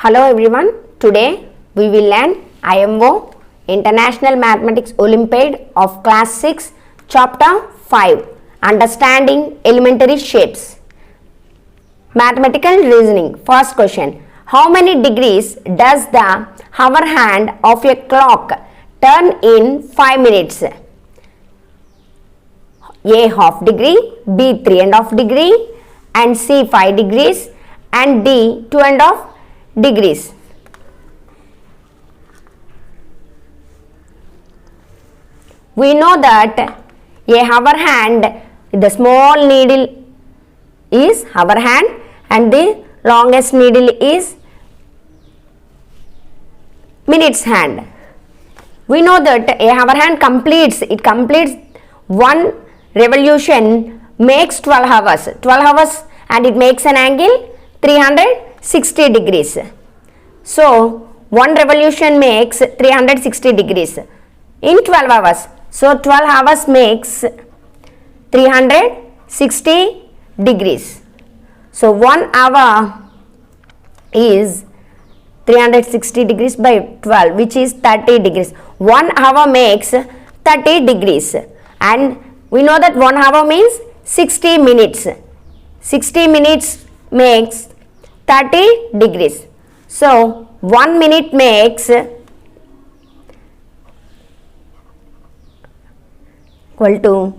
Hello everyone, today we will learn IMO International Mathematics Olympiad of Class 6 Chapter 5 Understanding Elementary Shapes. Mathematical Reasoning. First question. How many degrees does the hour hand of a clock turn in 5 minutes? A half degree, B 3.5 degree and C 5 degrees and D 2.5 degrees. We know that a hour hand, the small needle is hour hand and the longest needle is minutes hand. We know that a hour hand completes one revolution makes 12 hours and it makes an angle 360 degrees. So, one revolution makes 360 degrees in 12 hours. So, 12 hours makes 360 degrees. So, 1 hour is 360 degrees by 12, which is 30 degrees. 1 hour makes 30 degrees and we know that 1 hour means 60 minutes. 60 minutes makes 30 degrees. So, 1 minute makes equal to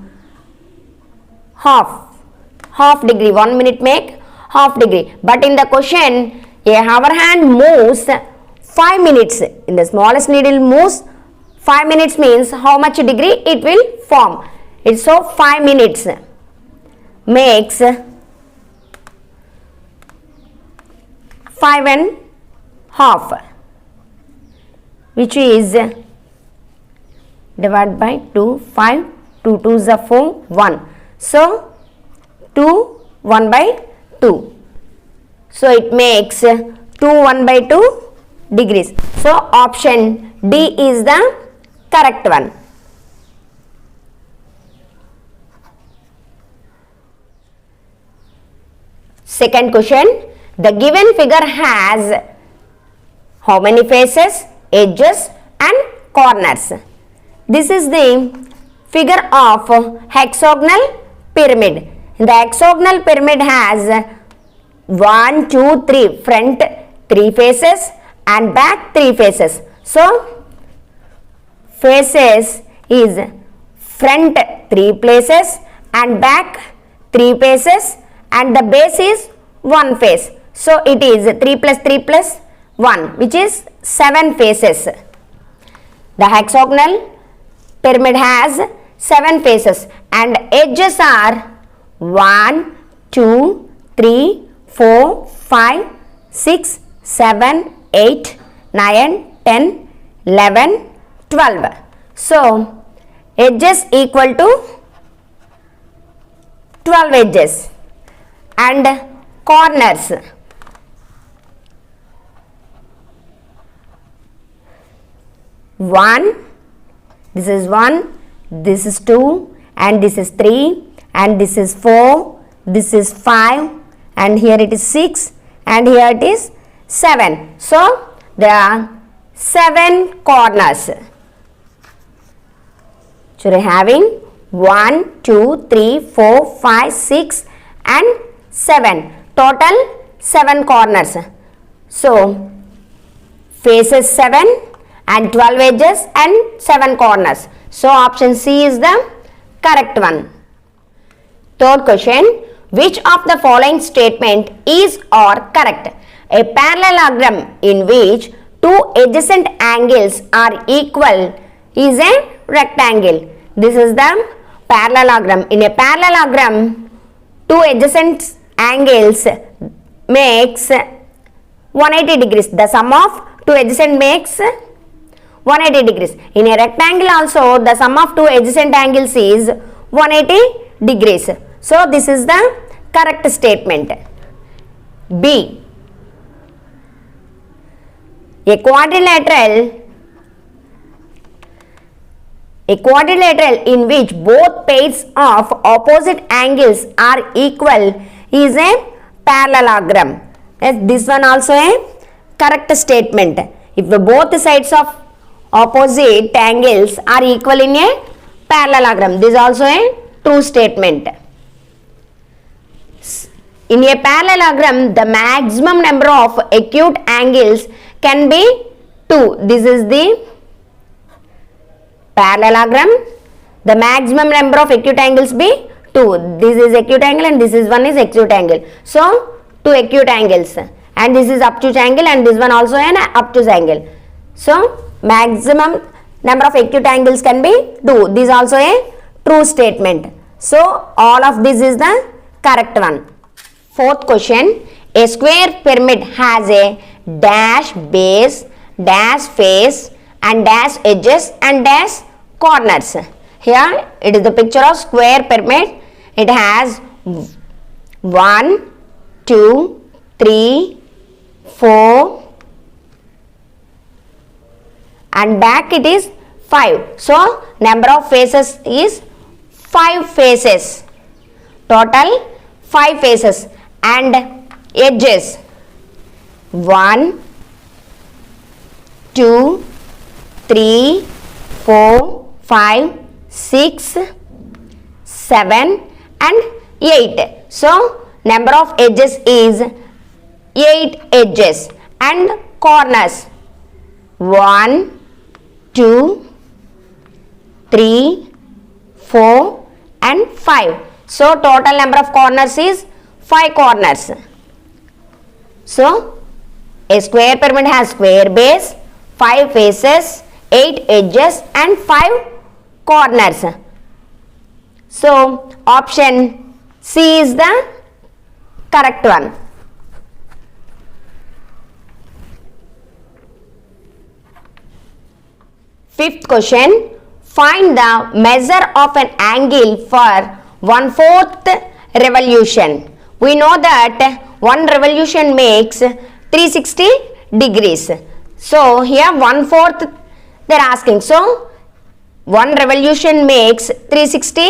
half degree. 1 minute make half degree. But in the question, a hour hand moves 5 minutes. In the smallest needle moves 5 minutes means how much degree it will form. It's so 5 minutes makes 5.5, which is divided by 2, 5, 2 2s are 4, 1. So, 2, 1 by 2. So, it makes 2, 1 by 2 degrees. So, option D is the correct one. Second question. The given figure has how many faces, edges and corners? This is the figure of hexagonal pyramid. The hexagonal pyramid has 1, 2, 3 front 3 faces and back 3 faces. So, faces is front 3 places and back 3 faces and the base is 1 face. So, it is 3 plus 3 plus 1, which is 7 faces. The hexagonal pyramid has 7 faces and edges are 1, 2, 3, 4, 5, 6, 7, 8, 9, 10, 11, 12. So, edges equal to 12 edges and corners. This is 1, this is 2 and this is 3 and this is 4, this is 5 and here it is 6 and here it is 7. So, there are 7 corners. So, we are having 1, 2, 3, 4, 5, 6 and 7. Total 7 corners. So, faces 7 and 12 edges and 7 corners. So, option C is the correct one. Third question. Which of the following statement is or correct? A parallelogram in which two adjacent angles are equal is a rectangle. This is the parallelogram. In a parallelogram, two adjacent angles makes 180 degrees. The sum of two adjacent makes 180 degrees. In a rectangle also, the sum of two adjacent angles is 180 degrees. So, this is the correct statement. B. A quadrilateral in which both pairs of opposite angles are equal is a parallelogram. Yes, this one also a correct statement. If both sides of opposite angles are equal in a parallelogram, this is also a true statement. In a parallelogram, the maximum number of acute angles can be 2. This is the parallelogram. The maximum number of acute angles be 2. This is acute angle and this is one is acute angle. So, 2 acute angles, and this is obtuse angle and this one also an obtuse angle. So, maximum number of acute angles can be 2. This is also a true statement. So, all of this is the correct one. Fourth question, a square pyramid has a dash base, dash face and dash edges and dash corners. Here it is the picture of square pyramid. It has 1, 2, 3, 4 and back it is 5. So, number of faces is 5 faces. Total 5 faces. And edges 1, 2, 3, 4, 5, 6, 7 and 8. So, number of edges is 8 edges and corners 1, 2, 3, 4 and 5. So, total number of corners is 5 corners. So, a square pyramid has square base, 5 faces, 8 edges and 5 corners. So, option C is the correct one. Fifth question, find the measure of an angle for 1/4 revolution. We know that one revolution makes 360 degrees. So, here 1/4 they are asking. So, one revolution makes 360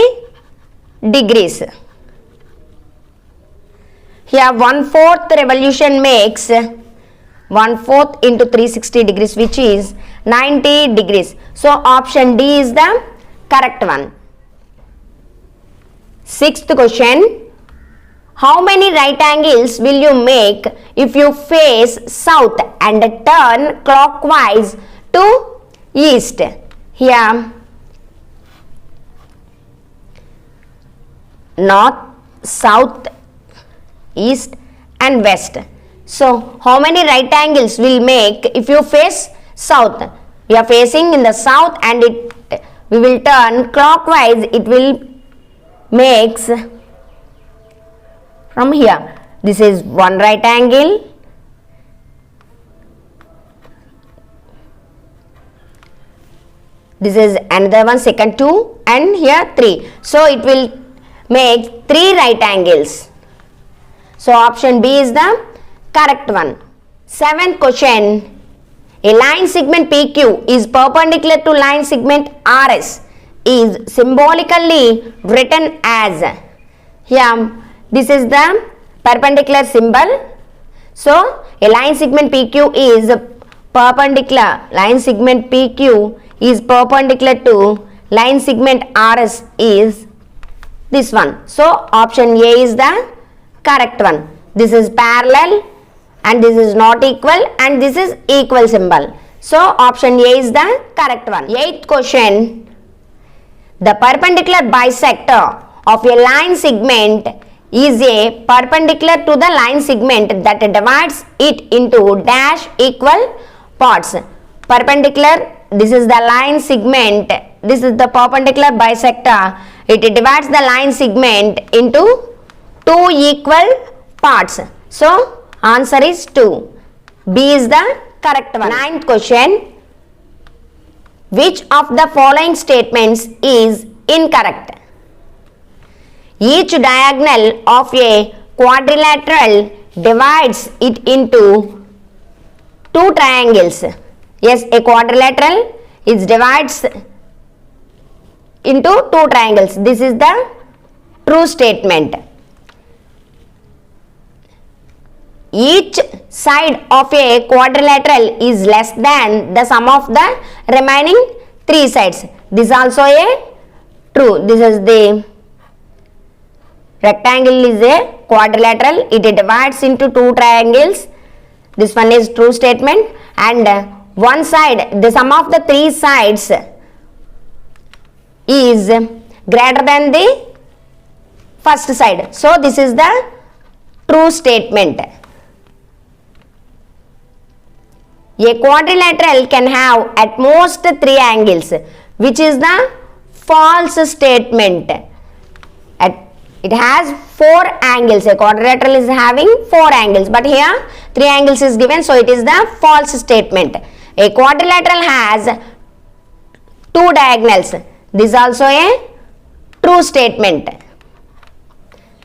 degrees. Here 1/4 revolution makes 1/4 into 360 degrees, which is 90 degrees. So, option D is the correct one. Sixth question, how many right angles will you make if you face south and turn clockwise to east? Here north, south, east and west. So, how many right angles will make if you face south? We are facing in the south and we will turn clockwise. It will makes from here. This is one right angle. This is another one, second 2 and here 3. So, it will make 3 right angles. So, option B is the correct one. Seventh question, a line segment PQ is perpendicular to line segment RS is symbolically written as. Here, this is the perpendicular symbol. So, a line segment PQ is perpendicular. Line segment PQ is perpendicular to line segment RS is this one. So, option A is the correct one. This is parallel and this is not equal and this is equal symbol. So, option A is the correct one. Eighth question, the perpendicular bisector of a line segment is a perpendicular to the line segment that divides it into dash equal parts. Perpendicular, this is the line segment, this is the perpendicular bisector. It divides the line segment into 2 equal parts. So, answer is 2. B is the correct one. Ninth question, which of the following statements is incorrect? Each diagonal of a quadrilateral divides it into 2 triangles. Yes, a quadrilateral is divides into 2 triangles. This is the true statement. each side of a quadrilateral is less than the sum of the remaining 3 sides. This is also a true. This is the rectangle is a quadrilateral. It divides into 2 triangles. This one is true statement. And one side, the sum of the 3 sides is greater than the first side. So this is the true statement. A quadrilateral can have at most 3 angles, which is the false statement. It has 4 angles. A quadrilateral is having 4 angles, but here 3 angles is given, so it is the false statement. A quadrilateral has 2 diagonals. This is also a true statement.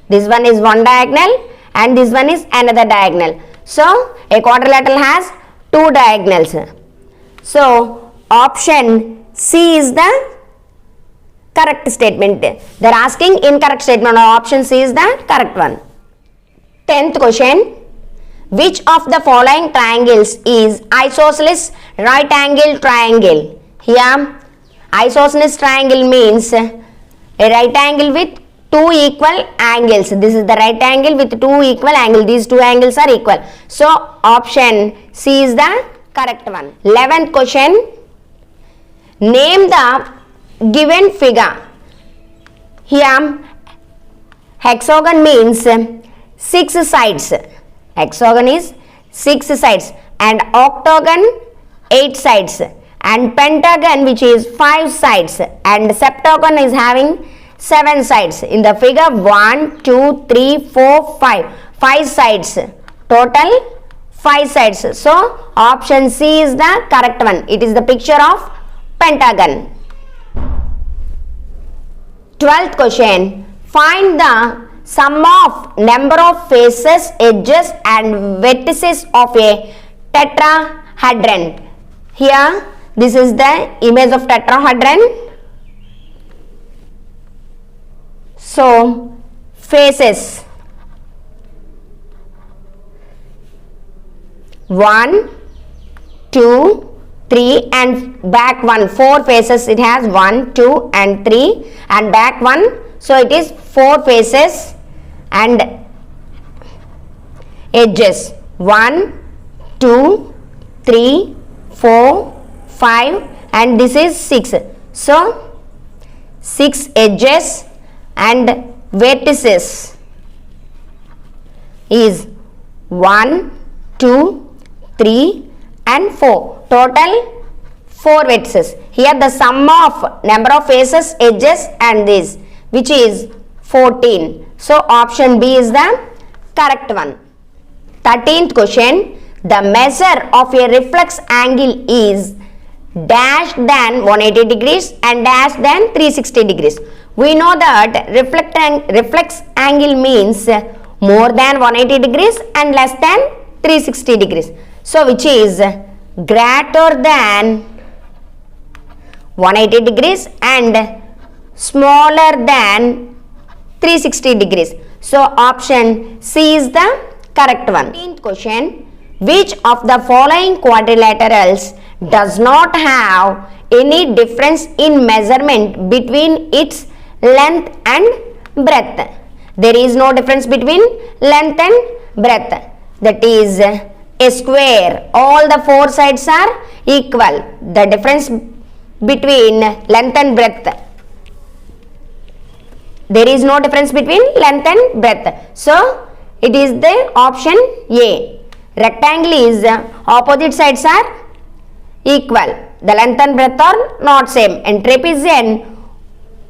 This one is one diagonal and this one is another diagonal. So a quadrilateral has 2 diagonals. So option C is the correct statement. They are asking incorrect statement, or option C is the correct one. 10th question. Which of the following triangles is isosceles right angle triangle? Here isosceles triangle means a right angle with 2 equal angles. This is the right angle with 2 equal angles. These 2 angles are equal. So option C is the correct one. 11th question. Name the given figure. Here hexagon means 6 sides. Hexagon is 6 sides and octagon 8 sides and pentagon which is 5 sides and septagon is having 7 sides. In the figure 1, 2, 3, 4, 5 sides. Total 5 sides. So option C is the correct one. It is the picture of pentagon. 12th question. Find the sum of number of faces, edges and vertices of a tetrahedron. Here this is the image of tetrahedron. So faces 1, 2, 3 and back 1. 4 faces it has, 1, 2 and 3 and back 1. So it is 4 faces and edges 1, 2, 3, 4, 5 and this is 6. So 6 edges and vertices is 1, 2, 3 and 4. Total 4 vertices. Here the sum of number of faces, edges and this, which is 14. So option B is the correct one. 13th question. The measure of a reflex angle is dash than 180 degrees and dash than 360 degrees. We know that reflex angle means more than 180 degrees and less than 360 degrees. So which is greater than 180 degrees and smaller than 360 degrees. So option C is the correct one. 15th question. Which of the following quadrilaterals does not have any difference in measurement between its length and breadth? There is no difference between length and breadth. That is a square. All the 4 sides are equal. The difference between length and breadth, there is no difference between length and breadth. So it is the option A. Rectangle is opposite sides are equal. The length and breadth are not same. And trapezium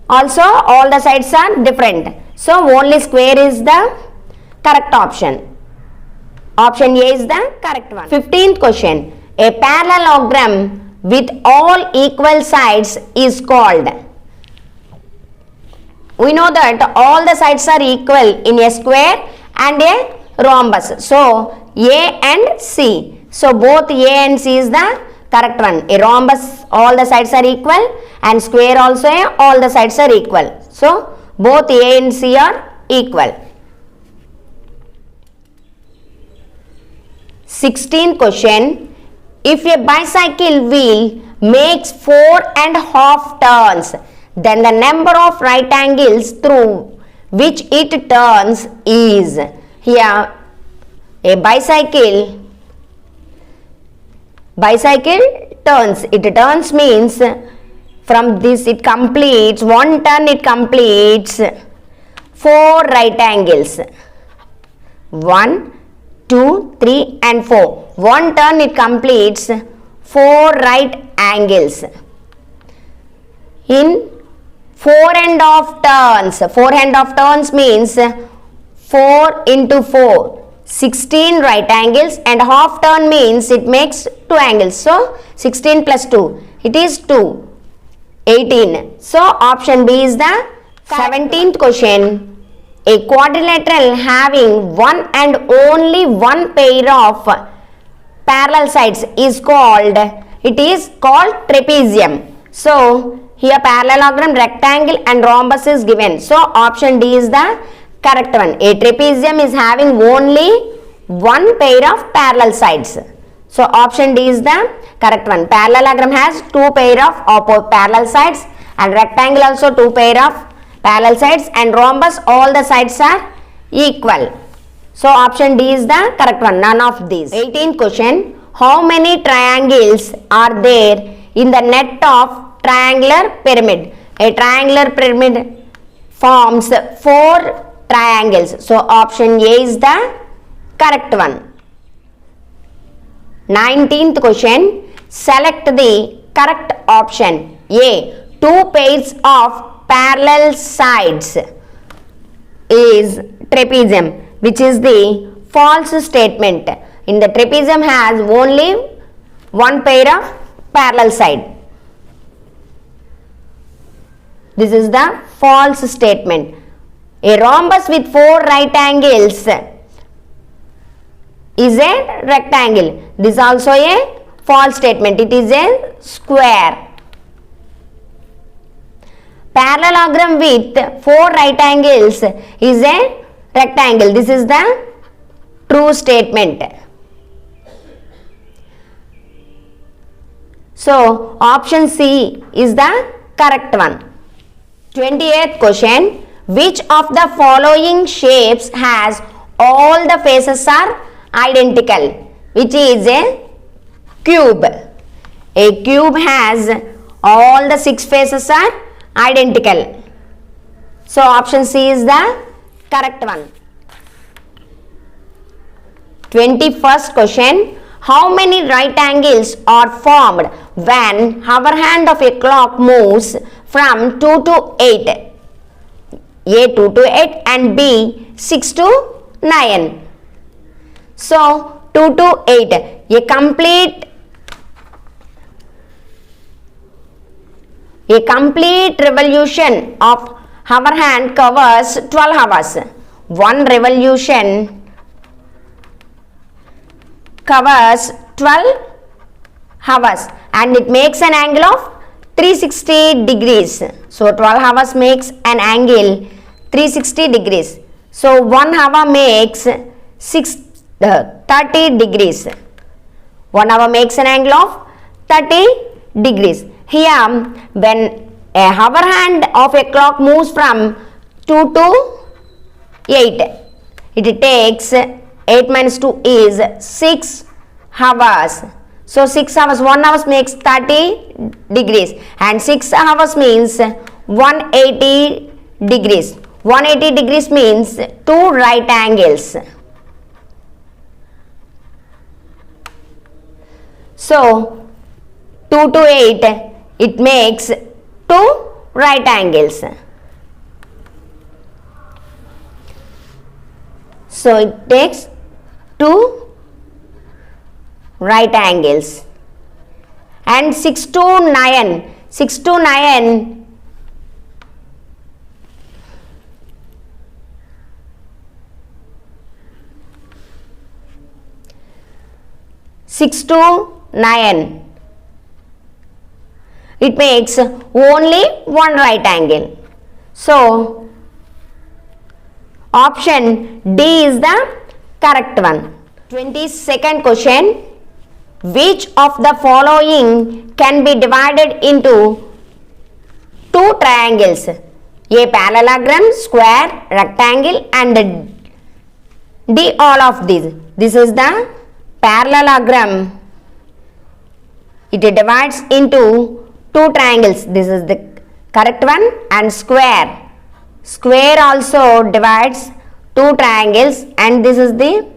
also all the sides are different. So only square is the correct option. Option A is the correct one. 15th question. A parallelogram with all equal sides is called. We know that all the sides are equal in a square and a rhombus. So A and C. So both A and C is the correct one. A rhombus all the sides are equal and square also all the sides are equal. So both A and C are equal. 16th question. If a bicycle wheel makes 4.5 turns, then the number of right angles through which it turns is. Here a bicycle turns. It turns means from this it completes, one turn it completes 4 right angles. 1, 2, 3 and 4. One turn it completes 4 right angles. In 4.5 turns, 4.5 turns means 4 into 4, 16 right angles, and half turn means it makes 2 angles. So 16 plus 2, it is 2, 18. So option B is the 17th question. A quadrilateral having one and only one pair of parallel sides is called, trapezium. So here parallelogram, rectangle and rhombus is given. So option D is the correct one. A trapezium is having only one pair of parallel sides. So option D is the correct one. Parallelogram has 2 pair of parallel sides, and rectangle also 2 pair of parallel sides, and rhombus all the sides are equal. So option D is the correct one, none of these. 18th question. How many triangles are there in the net of triangular pyramid? A triangular pyramid forms 4 triangles. So option A is the correct one. 19th question. Select the correct option. A. 2 pairs of parallel sides is trapezium, which is the false statement. In the trapezium has only one pair of parallel side. This is the false statement. A rhombus with 4 right angles is a rectangle. This is also a false statement. It is a square. Parallelogram with 4 right angles is a rectangle. This is the true statement. So option C is the correct one. 28th question. Which of the following shapes has all the faces are identical? Which is a cube. A cube has all the 6 faces are identical. So option C is the correct one. 21st question. How many right angles are formed when hover hand of a clock moves from 2 to 8? A 2 to 8 and B 6 to 9. So 2 to 8. A complete revolution of hover hand covers 12 hours. One revolution covers 12 hours and it makes an angle of 360 degrees. So 12 hours makes an angle 360 degrees. So 1 hour makes 30 degrees. 1 hour makes an angle of 30 degrees. Here, when a hover hand of a clock moves from 2 to 8, it takes 8 minus 2 is 6 hours. So 6 hours, 1 hour makes 30 degrees and 6 hours means 180 degrees. 180 degrees means 2 right angles. So 2 to 8, it makes 2 right angles. So it takes 2 right angles. And 6 to 9, 6 to 9 6 to 9 it makes only one right angle. So option D is the correct one. 22nd question. Which of the following can be divided into two triangles? A parallelogram, square, rectangle and D all of these. This is the parallelogram. It divides into two triangles. This is the correct one. And square. Square also divides two triangles, and this is the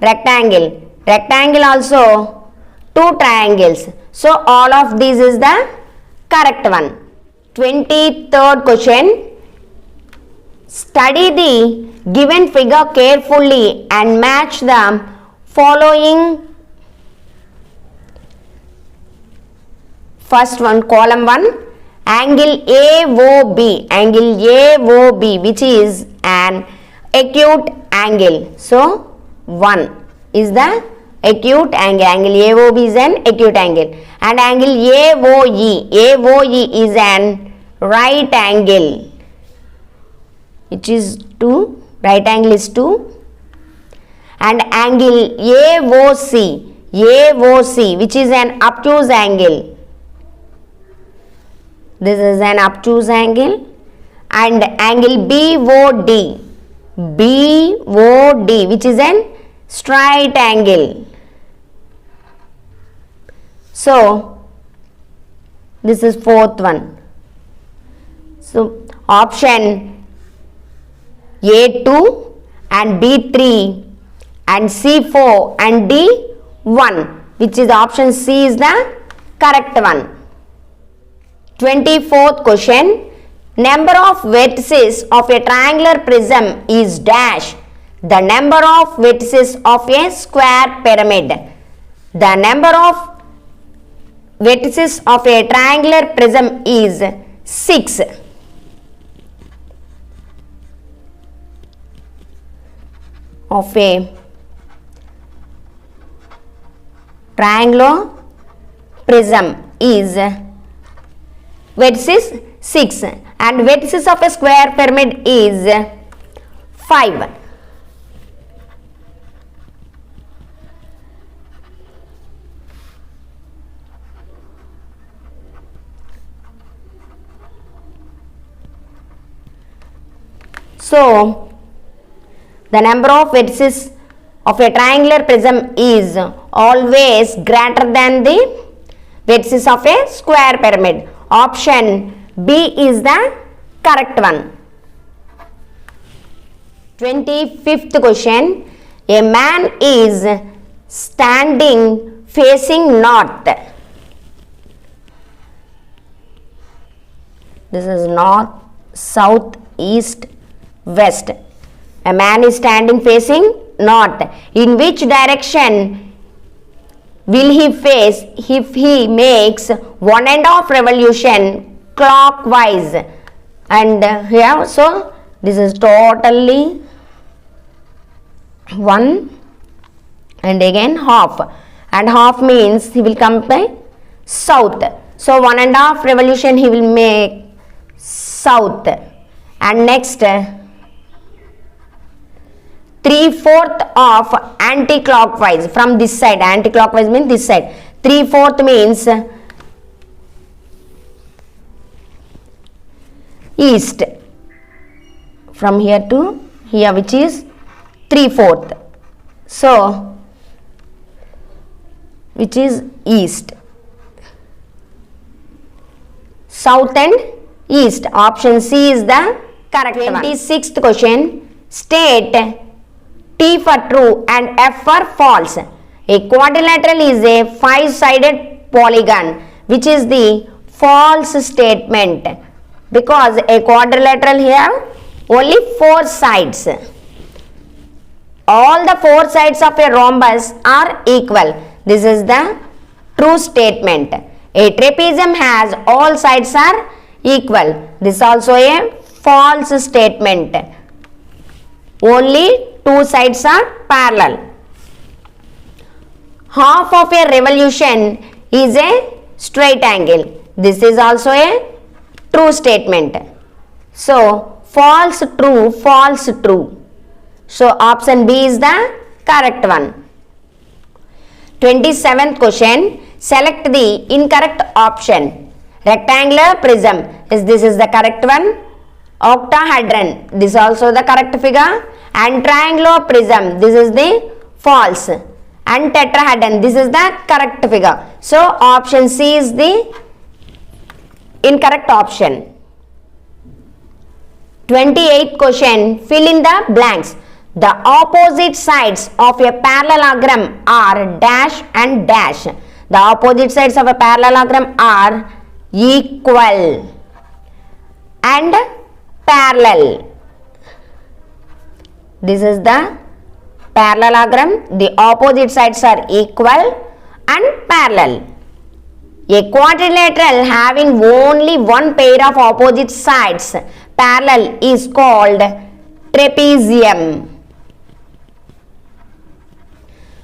rectangle. Rectangle also two triangles. So all of these is the correct one. 23rd question. Study the given figure carefully and match the following. First one, column 1, angle AOB, angle AOB, which is an acute angle. So 1 is the acute angle. Angle AOB is an acute angle. And angle AOE, AOE is an right angle, which is 2, right angle is 2. And angle AOC, AOC, which is an obtuse angle. This is an obtuse angle. And angle BOD, BOD, which is an straight angle. So this is fourth one. So option A2 and B3 and C4 and D1, which is option C is the correct one. 24th question. Number of vertices of a triangular prism is dash the number of vertices of a square pyramid. The number of vertices of a triangular prism is 6. Of a triangular prism is vertices 6 and vertices of a square pyramid is 5. So the number of vertices of a triangular prism is always greater than the vertices of a square pyramid. Option B is the correct one. 25th question. A man is standing facing north. This is north, south, east, west. A man is standing facing north. In which direction will he face if he makes 1.5 revolution clockwise? And here, so this is totally 1 and again half, and half means he will come by south. So 1.5 revolution he will make south, and next 3/4 of anti-clockwise from this side. Anti-clockwise means this side. 3/4 means east, from here to here, which is 3/4. So which is east, south and east. Option C is the correct one. 26th question. State T for true and F for false. A quadrilateral is a 5-sided polygon, which is the false statement, because a quadrilateral have only 4 sides. All the 4 sides of a rhombus are equal. This is the true statement. A trapezium has all sides are equal. This is also a false statement. Only 2 sides are parallel. Half of a revolution is a straight angle. This is also a true statement. So false, true, false, true. So option B is the correct one. 27th question. Select the incorrect option. Rectangular prism. This is the correct one. Octahedron. This is also the correct figure. And triangular prism. This is the false. And tetrahedron. This is the correct figure. So option C is the incorrect option. 28th question. Fill in the blanks. The opposite sides of a parallelogram are dash and dash. The opposite sides of a parallelogram are equal and parallel. This is the parallelogram. The opposite sides are equal and parallel. A quadrilateral having only one pair of opposite sides parallel is called trapezium,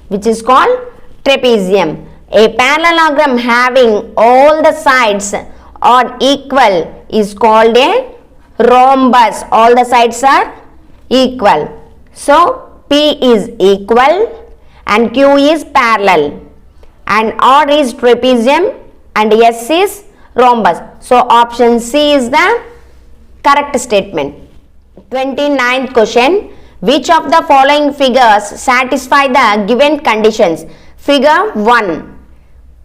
which is called trapezium. A parallelogram having all the sides are equal is called a rhombus. All the sides are equal. So P is equal and Q is parallel and R is trapezium and S is rhombus. So option C is the correct statement. 29th question. Which of the following figures satisfy the given conditions? Figure 1.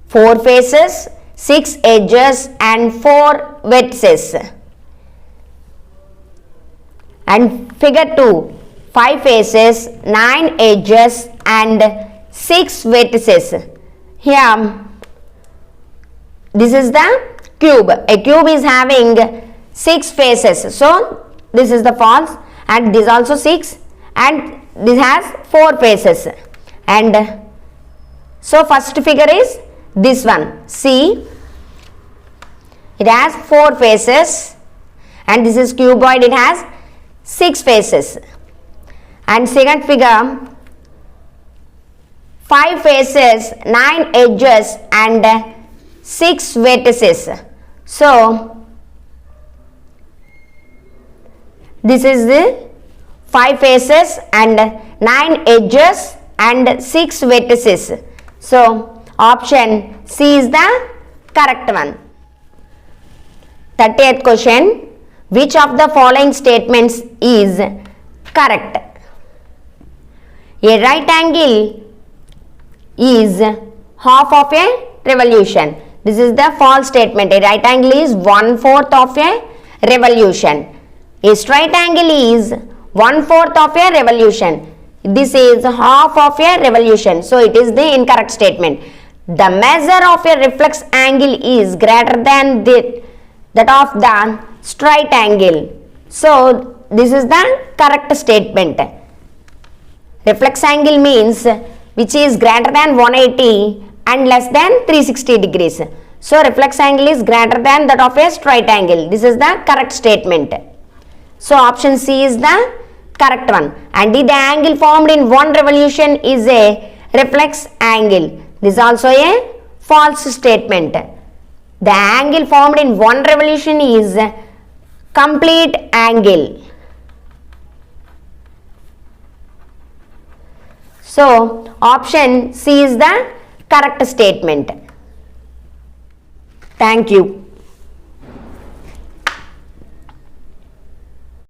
4 faces, 6 edges and 4 vertices. And figure 2. 5 faces, 9 edges and 6 vertices. Here, this is the cube. A cube is having 6 faces. So, this is the false and this also 6 and this has 4 faces. And so, first figure is this one. See, it has 4 faces and this is cuboid. It has 6 faces. And second figure, 5 faces, 9 edges and 6 vertices. So, this is the 5 faces and 9 edges and 6 vertices. So, option C is the correct one. 30th question. Which of the following statements is correct? A right angle is half of a revolution. This is the false statement. A right angle is 1/4 of a revolution. A straight angle is 1/4 of a revolution. This is half of a revolution. So it is the incorrect statement. The measure of a reflex angle is greater than that of the straight angle. So this is the correct statement. Reflex angle means which is greater than 180 and less than 360 degrees. So reflex angle is greater than that of a straight angle. This is the correct statement. So option C is the correct one. And the angle formed in one revolution is a reflex angle. This is also a false statement. The angle formed in one revolution is complete angle. So option C is the correct statement. Thank you.